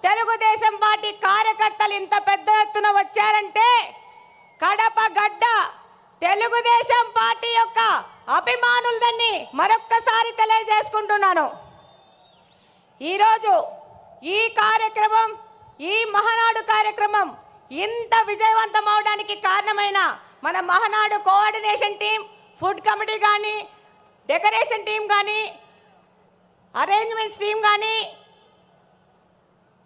Telugu Desam party కార్యకర్తలు ఇంత పెద్ద ఎత్తున వచ్చారంటే కడప గడ్డ తెలుగుదేశం పార్టీ యొక్క అభిమానులదని మరొక్కసారి తెలియజేసుకుంటున్నాను. ఈరోజు ఈ కార్యక్రమం, ఈ మహానాడు కార్యక్రమం ఇంత విజయవంతం అవడానికి కారణమైన మన Mahanadu coordination team, food committee కానీ, డెకరేషన్ టీం కానీ, అరేంజ్మెంట్స్ టీం కానీ,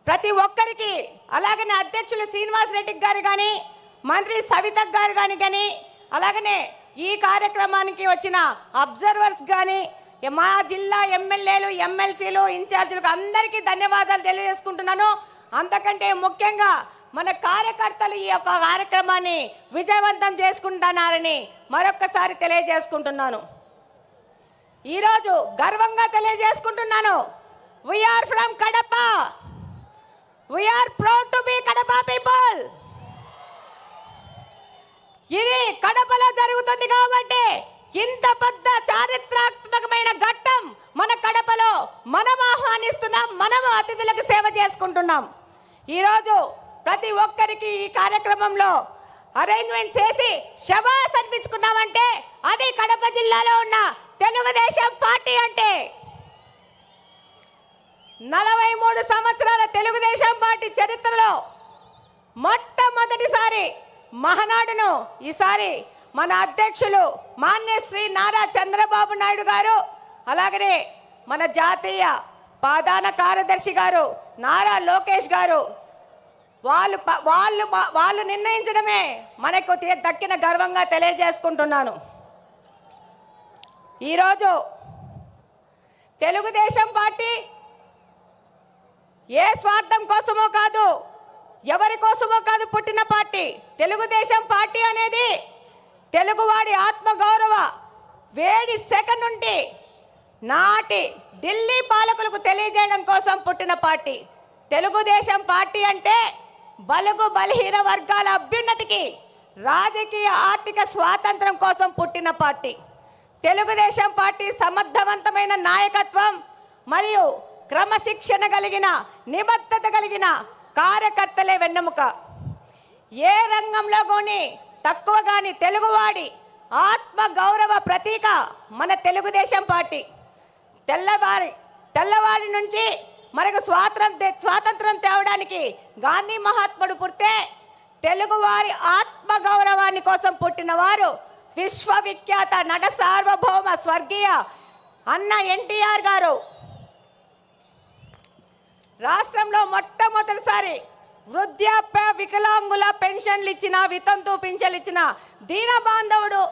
ప్రతి ఒక్కరికి, అలాగనే అధ్యక్షులు శ్రీనివాస్ రెడ్డి గారు కానీ, మంత్రి సవిత గారు కానీ, అలాగనే ఈ కార్యక్రమానికి వచ్చిన అబ్జర్వర్స్ కానీ, మా జిల్లా ఎమ్మెల్యేలు, ఎమ్మెల్సీలు, ఇన్ఛార్జీలకు అందరికీ ధన్యవాదాలు తెలియజేసుకుంటున్నాను. అంతకంటే ముఖ్యంగా మన కార్యకర్తలు ఈ యొక్క కార్యక్రమాన్ని విజయవంతం చేసుకుంటున్నారని మరొక్కసారి తెలియజేసుకుంటున్నాను. ఈరోజు గర్వంగా తెలియజేసుకుంటున్నాను, we are from Kadapa, we are proud to be Kadapa people. ఇది కడపలో జరుగుతుంది కాబట్టి ఇంత పెద్ద చారిత్రాత్మకమైన ఘట్టం మన కడపలో మనం ఆహ్వానిస్తున్నాం, మనం అతిథులకు సేవ చేసుకుంటున్నాం. ఈరోజు ప్రతి ఒక్కరికి ఈ కార్యక్రమంలో అరేంజ్మెంట్ చేసి శభాస్ అనిపించుకున్నామంటే అది కడప జిల్లాలో ఉన్న తెలుగుదేశం పార్టీ అంటే. 43 సంవత్సరాల తెలుగుదేశం పార్టీ చరిత్రలో మొట్టమొదటిసారి మహానాడును ఈసారి మన అధ్యక్షులు మాన్య శ్రీ నారా చంద్రబాబు నాయుడు గారు, అలాగనే మన జాతీయ ప్రధాన కార్యదర్శి గారు నారా లోకేష్ గారు వాళ్ళు నిర్ణయించడమే మనకు దక్కిన గర్వంగా తెలియజేసుకుంటున్నాను. ఈరోజు తెలుగుదేశం పార్టీ ఏ స్వార్థం కోసమో కాదు, ఎవరి కోసమో కాదు పుట్టిన పార్టీ. తెలుగుదేశం పార్టీ అనేది తెలుగువాడి ఆత్మగౌరవ వేడి సెకన్ నుండి నాటి ఢిల్లీ పాలకులకు తెలియజేయడం కోసం పుట్టిన పార్టీ. తెలుగుదేశం పార్టీ అంటే బలుగు బలహీన వర్గాల అభ్యున్నతికి, రాజకీయ ఆర్థిక స్వాతంత్రం కోసం పుట్టిన పార్టీ. తెలుగుదేశం పార్టీ సమర్థవంతమైన నాయకత్వం మరియు క్రమశిక్షణ కలిగిన, నిబద్ధత కలిగిన కార్యకర్తలే వెన్నెముక. ఏ రంగంలో కానీ తక్కువ కానీ తెలుగువాడి ఆత్మ గౌరవ ప్రతీక మన తెలుగుదేశం పార్టీ. తెల్లవాడి నుంచి మనకు స్వాతంత్రం తేవడానికి గాంధీ మహాత్ముడు పుడితే తెలుగువారి ఆత్మ గౌరవాన్ని కోసం పుట్టిన వారు విశ్వవిఖ్యాత నట సార్వభౌమ స్వర్గీయ అన్న ఎన్టీఆర్ గారు. రాష్ట్రంలో మొట్టమొదటిసారి వృద్ధాప్య వికలాంగుల పెన్షన్లు ఇచ్చిన, వితంతు పింఛన్లు ఇచ్చిన దీన బాంధవుడు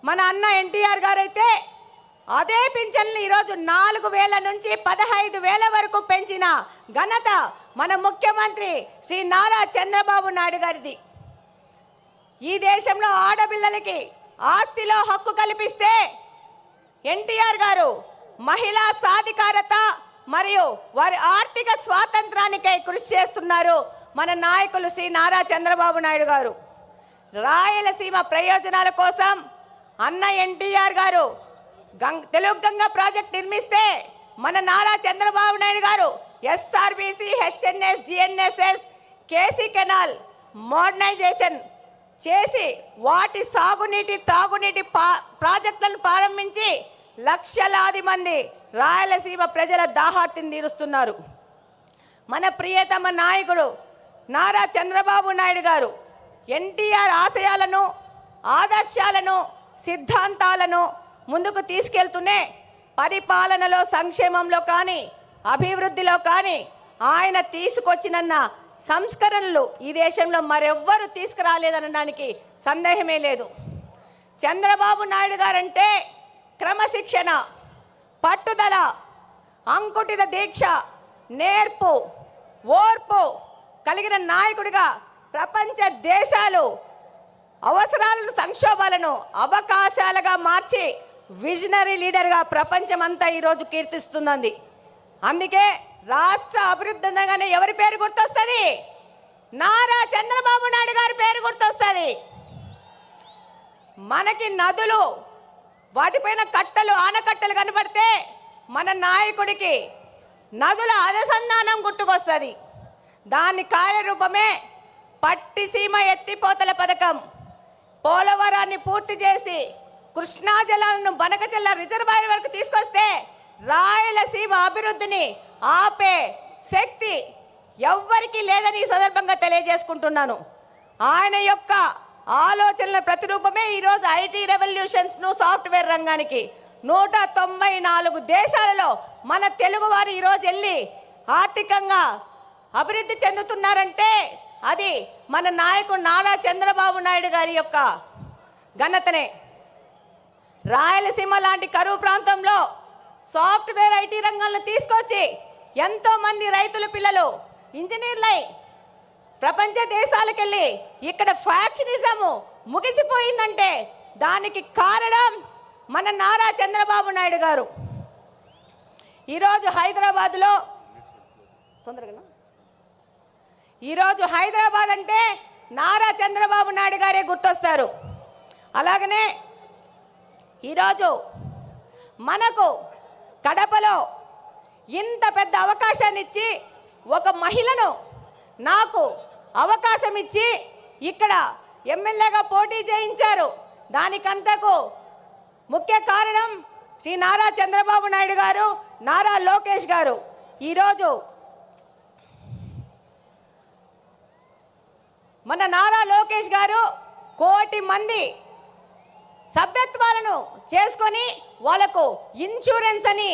మన అన్న ఎన్టీఆర్ గారు అయితే, అదే పింఛన్లు ఈరోజు 4,000 నుంచి 15,000 వరకు పెంచిన ఘనత మన ముఖ్యమంత్రి శ్రీ నారా చంద్రబాబు నాయుడు గారిది. ఈ దేశంలో ఆడపిల్లలకి ఆస్తిలో హక్కు కల్పిస్తే ఎన్టీఆర్ గారు మహిళా సాధికారత మరియు వారి ఆర్థిక స్వాతంత్రానికై కృషి చేస్తున్నారు మన నాయకులు శ్రీ నారా చంద్రబాబు నాయుడు గారు. రాయలసీమ ప్రయోజనాల కోసం అన్న ఎన్టీఆర్ గారు తెలుగు గంగా ప్రాజెక్ట్ నిర్మిస్తే మన Nara Chandrababu Naidu garu SRBC, HNS, GNSS, KC canal modernization చేసి వాటి సాగునీటి, తాగునీటి ప్రాజెక్టులను ప్రారంభించి లక్షలాది మంది రాయలసీమ ప్రజల దాహార్తిని తీరుస్తున్నారు. మన ప్రియతమ నాయకుడు నారా చంద్రబాబు నాయుడు గారు ఎన్టీఆర్ ఆశయాలను, ఆదర్శాలను, సిద్ధాంతాలను ముందుకు తీసుకెళ్తూనే పరిపాలనలో, సంక్షేమంలో కానీ, అభివృద్ధిలో కానీ ఆయన తీసుకొచ్చినన్న సంస్కరణలు ఈ దేశంలో మరెవ్వరూ తీసుకురాలేదనడానికి సందేహమే లేదు. చంద్రబాబు నాయుడు గారంటే క్రమశిక్షణ, పట్టుదల, అంకుటిత దీక్ష, నేర్పు, ఓర్పు కలిగిన నాయకుడిగా ప్రపంచ దేశాలు అవసరాలను, సంక్షోభాలను అవకాశాలుగా మార్చి విజనరీ లీడర్గా ప్రపంచమంతా ఈరోజు కీర్తిస్తుంది. అందుకే రాష్ట్ర అభివృద్ధి అనగానే ఎవరి పేరు గుర్తొస్తుంది? నారా చంద్రబాబు నాయుడు గారి పేరు గుర్తొస్తుంది. మనకి నదులు, వాటిపైన కట్టలు, ఆనకట్టలు కనబడితే మన నాయకుడికి నదుల అనుసంధానం గుర్తుకొస్తుంది. దాని కార్యరూపమే పట్టిసీమ ఎత్తిపోతల పథకం. పోలవరాన్ని పూర్తి చేసి కృష్ణా జలాలను బనకచెల్ల రిజర్వాయర్ వరకు తీసుకొస్తే రాయలసీమ అభివృద్ధిని ఆపే శక్తి ఎవ్వరికీ లేదని ఈ సందర్భంగా తెలియజేసుకుంటున్నాను. ఆయన యొక్క ఆలోచనల ప్రతిరూపమే ఈరోజు ఐటీ రెవల్యూషన్స్ను సాఫ్ట్వేర్ రంగానికి 194 దేశాలలో మన తెలుగువారు ఈరోజు వెళ్ళి ఆర్థికంగా అభివృద్ధి చెందుతున్నారంటే అది మన నాయకుడు నారా చంద్రబాబు నాయుడు గారి యొక్క ఘనతనే. రాయలసీమ లాంటి కరువు ప్రాంతంలో సాఫ్ట్వేర్ ఐటీ రంగాలను తీసుకొచ్చి ఎంతోమంది రైతుల పిల్లలు ఇంజనీర్లై ప్రపంచ దేశాలకు వెళ్ళి ఇక్కడ ఫ్యాక్షనిజము ముగిసిపోయిందంటే దానికి కారణం మన నారా చంద్రబాబు నాయుడు గారు. ఈరోజు హైదరాబాద్ అంటే నారా చంద్రబాబు నాయుడు గారే గుర్తొస్తారు. అలాగనే ఈరోజు మనకు కడపలో ఇంత పెద్ద అవకాశాన్ని ఇచ్చి ఒక మహిళను నాకు అవకాశం ఇచ్చి ఇక్కడ ఎమ్మెల్యేగా పోటీ చేయించారు. దానికంతకు ముఖ్య కారణం శ్రీ నారా చంద్రబాబు నాయుడు గారు, నారా లోకేష్ గారు. ఈరోజు మన నారా లోకేష్ గారు 1 కోటి మంది సభ్యత్వాలను చేసుకొని వాళ్ళకు ఇన్సూరెన్స్ అని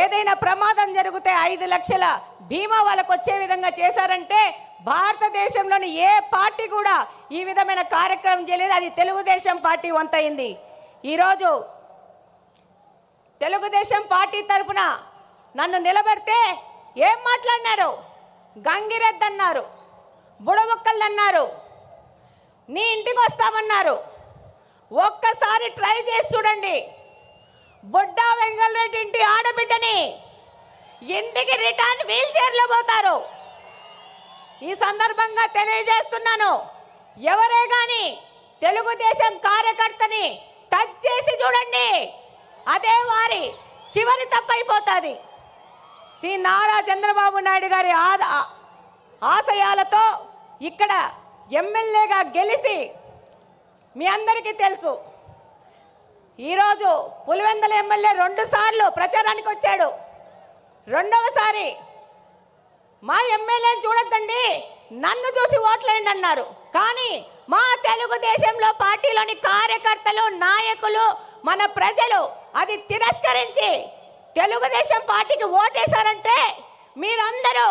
ఏదైనా ప్రమాదం జరిగితే 5 లక్షల బీమా వాళ్ళకు వచ్చే విధంగా చేశారంటే భారతదేశంలోని ఏ పార్టీ కూడా ఈ విధమైన కార్యక్రమం చేయలేదు. అది తెలుగుదేశం పార్టీ వంతైంది. ఈరోజు తెలుగుదేశం పార్టీ తరఫున నన్ను నిలబెడితే ఏం మాట్లాడినారు? గంగిరెద్దు అన్నారు, బుడబొక్కలు అన్నారు, నీ ఇంటికి వస్తామన్నారు. ఒక్కసారి ట్రై చేసి చూడండి. బుడ్డా వెంగళరెడ్డి ఇంటి ఆడబిడ్డని ఇంటికి రిటర్న్ వీల్ చైర్లో పోతారు. ఈ సందర్భంగా తెలియజేస్తున్నాను, ఎవరే గాని తెలుగుదేశం కార్యకర్తని టచ్ చేసి చూడండి, అదే వారి చివరి తప్పైపోతుంది. శ్రీ నారా చంద్రబాబు నాయుడు గారి ఆశయాలతో ఇక్కడ ఎమ్మెల్యేగా గెలిచి మీ అందరికీ తెలుసు. ఈరోజు పులివెందుల ఎమ్మెల్యే 2 సార్లు ప్రచారానికి వచ్చాడు. రెండవసారి మా ఎమ్మెల్యేని చూడొద్దండి, నన్ను చూసి ఓట్లేయండి అన్నారు. కానీ మా తెలుగుదేశంలో పార్టీలోని కార్యకర్తలు, నాయకులు, మన ప్రజలు అది తిరస్కరించి తెలుగుదేశం పార్టీకి ఓటేశారంటే మీరందరూ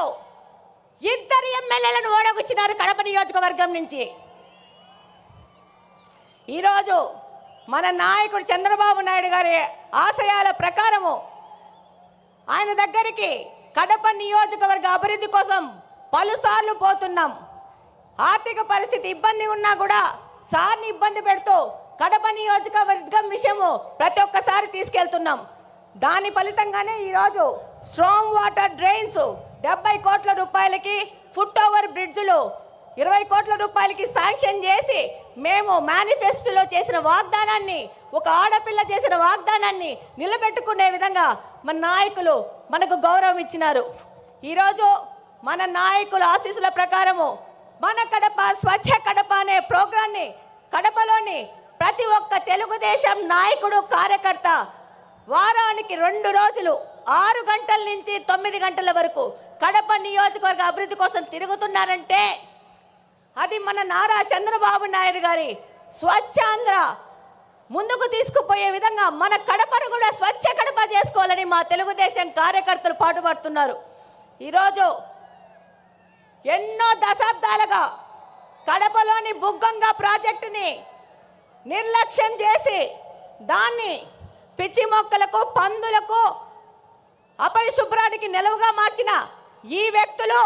2 ఎమ్మెల్యేలను ఓడగొచ్చినారు కడప నియోజకవర్గం నుంచి. ఈరోజు మన నాయకుడు చంద్రబాబు నాయుడు గారి ఆశయాల ప్రకారము ఆయన దగ్గరికి కడప నియోజకవర్గ అభివృద్ధి కోసం పలుసార్లు పోతున్నాం. ఆర్థిక పరిస్థితి ఇబ్బంది ఉన్నా కూడా సార్ని ఇబ్బంది పెడుతూ కడప నియోజకవర్గం విషయము ప్రతి ఒక్కసారి తీసుకెళ్తున్నాం. దాని ఫలితంగానే ఈరోజు స్ట్రాంగ్ వాటర్ డ్రైన్స్ 70 కోట్ల రూపాయలకి, ఫుట్ ఓవర్ బ్రిడ్జ్లు 20 కోట్ల రూపాయలకి శాంక్షన్ చేసి మేము మేనిఫెస్టోలో చేసిన వాగ్దానాన్ని, ఒక ఆడపిల్ల చేసిన వాగ్దానాన్ని నిలబెట్టుకునే విధంగా మన నాయకులు మనకు గౌరవం ఇచ్చినారు. ఈరోజు మన నాయకుల ఆశీస్సుల ప్రకారము మన కడప స్వచ్ఛ కడప అనే ప్రోగ్రాన్ని కడపలోని ప్రతి ఒక్క తెలుగుదేశం నాయకుడు, కార్యకర్త వారానికి 2 రోజులు 6 గంటల నుంచి 9 గంటల వరకు కడప నియోజకవర్గ అభివృద్ధి కోసం తిరుగుతున్నారంటే అది మన నారా చంద్రబాబు నాయుడు గారి స్వచ్ఛాంధ్ర ముందుకు తీసుకుపోయే విధంగా మన కడపను కూడా స్వచ్ఛ కడప చేసుకోవాలని మా తెలుగుదేశం కార్యకర్తలు పాటుపడుతున్నారు. ఈరోజు ఎన్నో దశాబ్దాలుగా కడపలోని బుగ్గంగా ప్రాజెక్టుని నిర్లక్ష్యం చేసి దాన్ని పిచ్చి మొక్కలకు, పందులకు, అపరిశుభ్రానికి నిలవుగా మార్చిన ఈ వ్యక్తులు